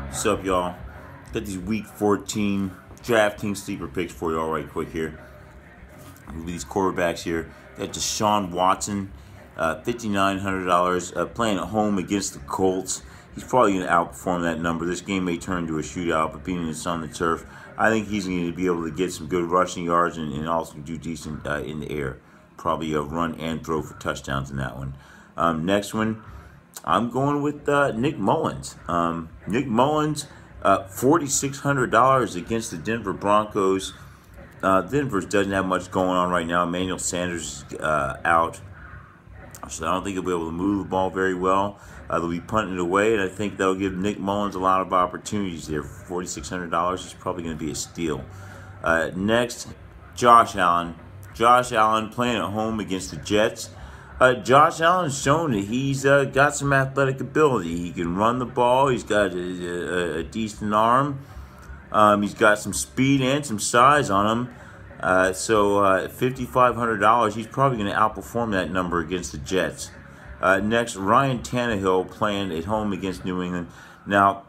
What's up, y'all? Got these Week 14 DraftKings sleeper picks for you all right quick here. With these quarterbacks here. Got Deshaun Watson, $5,900, playing at home against the Colts. He's probably going to outperform that number. This game may turn into a shootout, but being it's on the turf, I think he's going to be able to get some good rushing yards and also do decent in the air. Probably run and throw for touchdowns in that one. Next one, I'm going with Nick Mullins. Nick Mullins, $4,600 against the Denver Broncos. Denver doesn't have much going on right now. Emmanuel Sanders is out, so I don't think he'll be able to move the ball very well. They'll be punting it away, and I think that'll give Nick Mullins a lot of opportunities there. For $4,600, he's probably going to be a steal. Next, Josh Allen. Josh Allen playing at home against the Jets. Josh Allen's shown that he's got some athletic ability. He can run the ball. He's got a decent arm. He's got some speed and some size on him. So $5,500, he's probably going to outperform that number against the Jets. Next, Ryan Tannehill playing at home against New England. Now,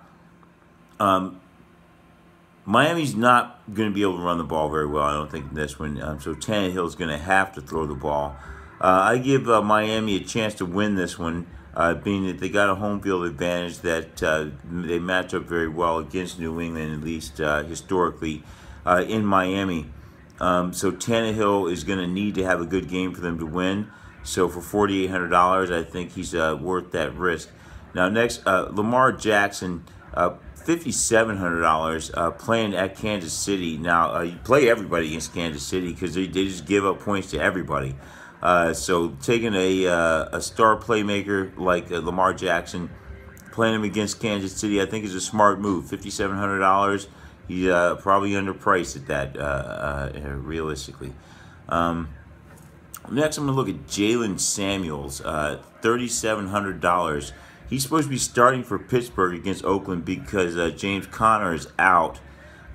Miami's not going to be able to run the ball very well, I don't think, in this one. So Tannehill's going to have to throw the ball. I give Miami a chance to win this one, being that they got a home field advantage, that they match up very well against New England, at least historically, in Miami. So Tannehill is going to need to have a good game for them to win. So for $4,800, I think he's worth that risk. Now next, Lamar Jackson, $5,700, playing at Kansas City. Now you play everybody against Kansas City because they just give up points to everybody. So taking a star playmaker like Lamar Jackson, playing him against Kansas City, I think is a smart move. $5,700, he's probably underpriced at that, realistically. Next, I'm going to look at Jalen Samuels, $3,700. He's supposed to be starting for Pittsburgh against Oakland because James Conner is out.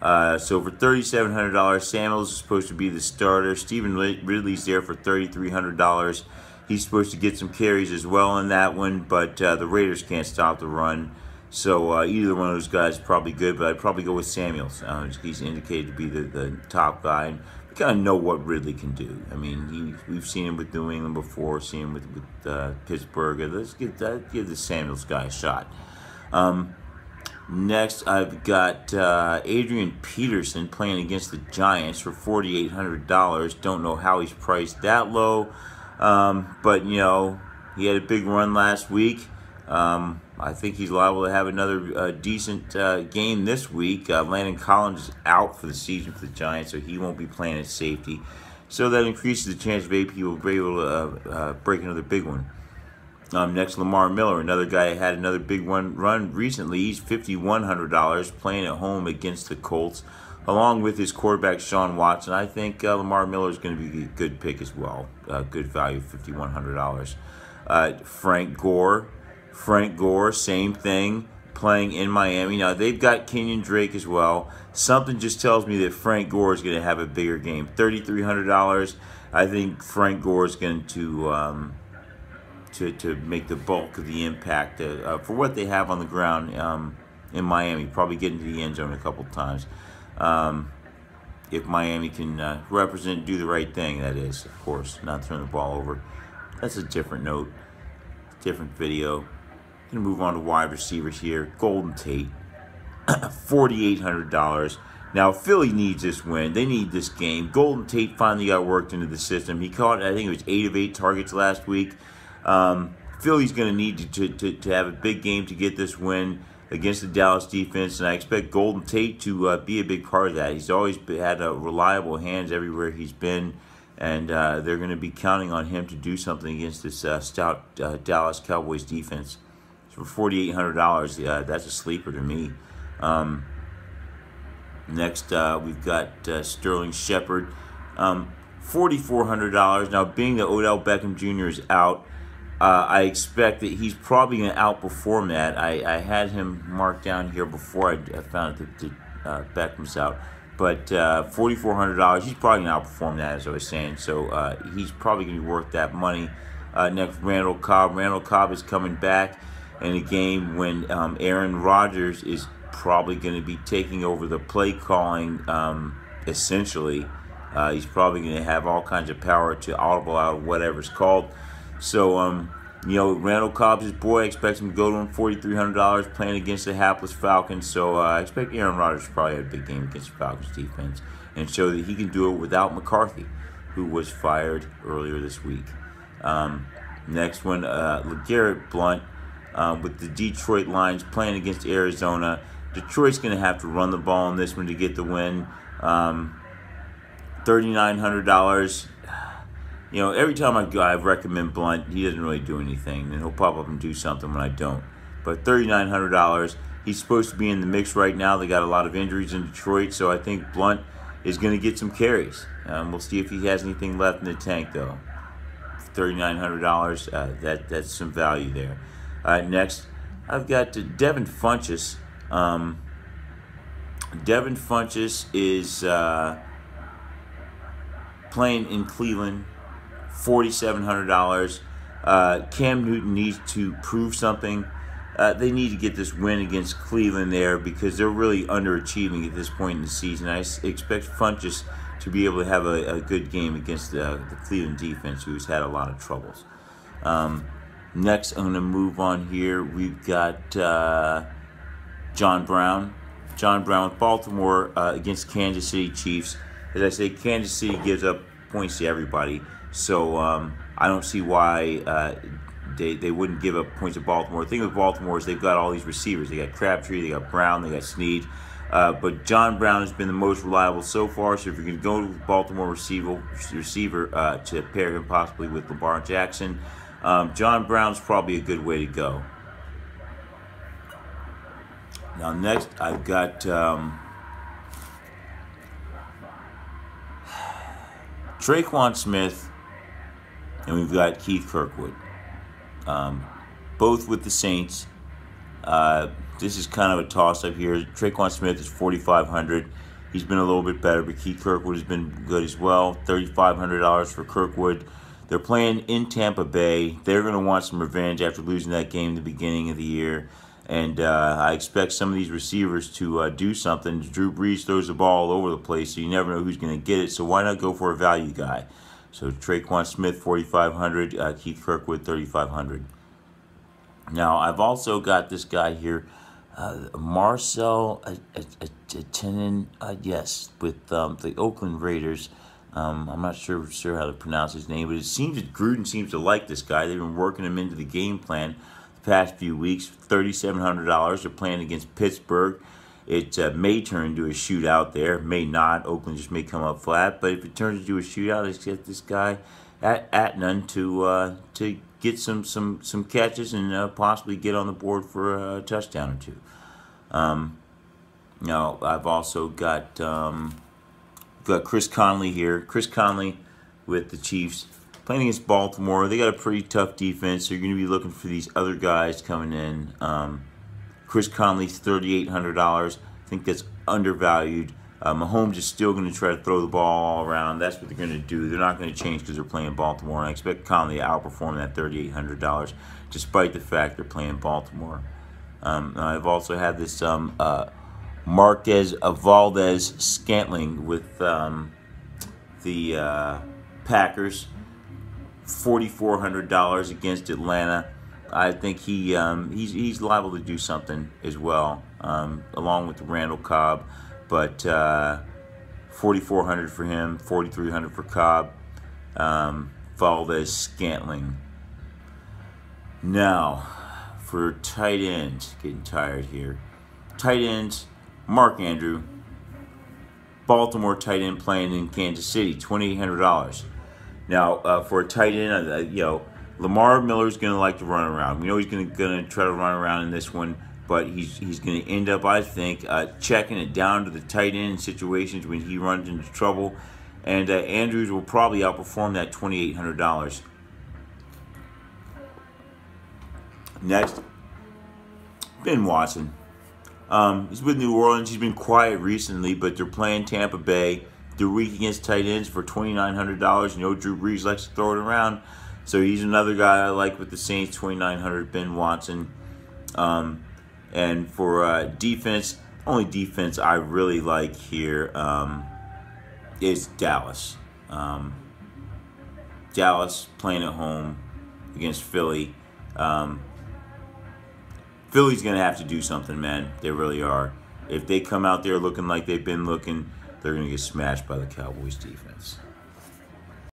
So for $3,700, Samuels is supposed to be the starter. Stephen Ridley's there for $3,300. He's supposed to get some carries as well in that one, but the Raiders can't stop the run. So either one of those guys is probably good, but I'd probably go with Samuels. He's indicated to be the top guy. And we kind of know what Ridley can do. I mean, we've seen him with New England before, seen him with Pittsburgh. Let's give the Samuels guy a shot. Next, I've got Adrian Peterson playing against the Giants for $4,800. Don't know how he's priced that low, but you know, he had a big run last week. I think he's liable to have another decent game this week. Landon Collins is out for the season for the Giants, so he won't be playing at safety. So that increases the chance of AP will be able to break another big one. Next, Lamar Miller, another guy that had another big run recently. He's $5,100, playing at home against the Colts, along with his quarterback, Sean Watson. I think Lamar Miller is going to be a good pick as well. Good value, $5,100. Frank Gore, same thing, playing in Miami. Now, they've got Kenyon Drake as well. Something just tells me that Frank Gore is going to have a bigger game. $3,300, I think Frank Gore is going to make the bulk of the impact for what they have on the ground in Miami. Probably get into the end zone a couple times. If Miami can do the right thing, that is, of course, not turn the ball over. That's a different note, different video. Going to move on to wide receivers here. Golden Tate, $4,800. Now, Philly needs this win. They need this game. Golden Tate finally got worked into the system. He caught, I think it was 8 of 8 targets last week. Philly's going to need to have a big game to get this win against the Dallas defense, and I expect Golden Tate to be a big part of that. He's always had reliable hands everywhere he's been, and they're going to be counting on him to do something against this stout Dallas Cowboys defense. So for $4,800, that's a sleeper to me. Next, we've got Sterling Shepard, $4,400. Now, being that Odell Beckham Jr. is out, I expect that he's probably going to outperform that. I had him marked down here before I found that Beckham's out. But $4,400, he's probably going to outperform that, as I was saying. So he's probably going to be worth that money. Next, Randall Cobb. Randall Cobb is coming back in a game when Aaron Rodgers is probably going to be taking over the play calling, essentially. He's probably going to have all kinds of power to audible out whatever's called. So, Randall Cobb's his boy. I expect him to go to him $4,300 playing against the hapless Falcons. So I expect Aaron Rodgers to probably have a big game against the Falcons defense and show that he can do it without McCarthy, who was fired earlier this week. Next one, LeGarrette Blount with the Detroit Lions playing against Arizona. Detroit's going to have to run the ball in this one to get the win. $3,900. Every time I recommend Blount, he doesn't really do anything, and he'll pop up and do something when I don't. But $3,900, he's supposed to be in the mix right now. They got a lot of injuries in Detroit, so I think Blount is going to get some carries. We'll see if he has anything left in the tank, though. $3,900, that's some value there. Next, I've got Devin Funchess. Devin Funchess is playing in Cleveland, $4,700. Cam Newton needs to prove something. They need to get this win against Cleveland there because they're really underachieving at this point in the season. I expect Funchess to be able to have a good game against the Cleveland defense, who's had a lot of troubles. Next, I'm going to move on here. We've got John Brown. John Brown with Baltimore against Kansas City Chiefs. As I say, Kansas City gives up points to everybody, so I don't see why they wouldn't give up points to Baltimore. The thing with Baltimore is they've got all these receivers. They got Crabtree, they got Brown, they got Snead. But John Brown has been the most reliable so far, so if you're going to go to Baltimore receiver to pair him possibly with Lamar Jackson, John Brown's probably a good way to go. Now next, I've got Traquan Smith, and we've got Keith Kirkwood, both with the Saints. This is kind of a toss-up here. Traquan Smith is $4,500. He's been a little bit better, but Keith Kirkwood has been good as well. $3,500 for Kirkwood. They're playing in Tampa Bay. They're going to want some revenge after losing that game in the beginning of the year. And I expect some of these receivers to do something. Drew Brees throws the ball all over the place, so you never know who's going to get it. So why not go for a value guy? So Traquan Smith, $4,500. Keith Kirkwood, $3,500. Now, I've also got this guy here, Marcel Attinen, yes, with the Oakland Raiders. I'm not sure how to pronounce his name, but it seems that Gruden seems to like this guy. They've been working him into the game plan the past few weeks. $3,700. They're playing against Pittsburgh. It may turn into a shootout there, may not. Oakland just may come up flat, but if it turns into a shootout, let's get this guy at none to get some catches and possibly get on the board for a touchdown or two. Now I've also got Chris Conley here. Chris Conley with the Chiefs playing against Baltimore. They got a pretty tough defense, so you're going to be looking for these other guys coming in. Chris Conley's $3,800. I think that's undervalued. Mahomes is still going to try to throw the ball all around. That's what they're going to do. They're not going to change because they're playing Baltimore. And I expect Conley to outperform that $3,800, despite the fact they're playing Baltimore. I've also had this Marquez Valdez Scantling with the Packers, $4,400 against Atlanta. I think he's liable to do something as well, along with Randall Cobb. But $4,400 for him, $4,300 for Cobb, Valdez Scantling. Now, for tight ends, getting tired here. Tight ends, Mark Andrew, Baltimore tight end playing in Kansas City, $2,800. Now, for a tight end, Lamar Miller's going to like to run around. We know he's going to try to run around in this one, but he's going to end up, I think, checking it down to the tight end in situations when he runs into trouble. And Andrews will probably outperform that $2,800. Next, Ben Watson. He's with New Orleans. He's been quiet recently, but they're playing Tampa Bay. They're weak against tight ends for $2,900. You know, Drew Brees likes to throw it around. So he's another guy I like with the Saints, $2,900, Ben Watson. And for defense, Only defense I really like here is Dallas. Dallas playing at home against Philly. Philly's going to have to do something, man. They really are. If they come out there looking like they've been looking, they're going to get smashed by the Cowboys defense.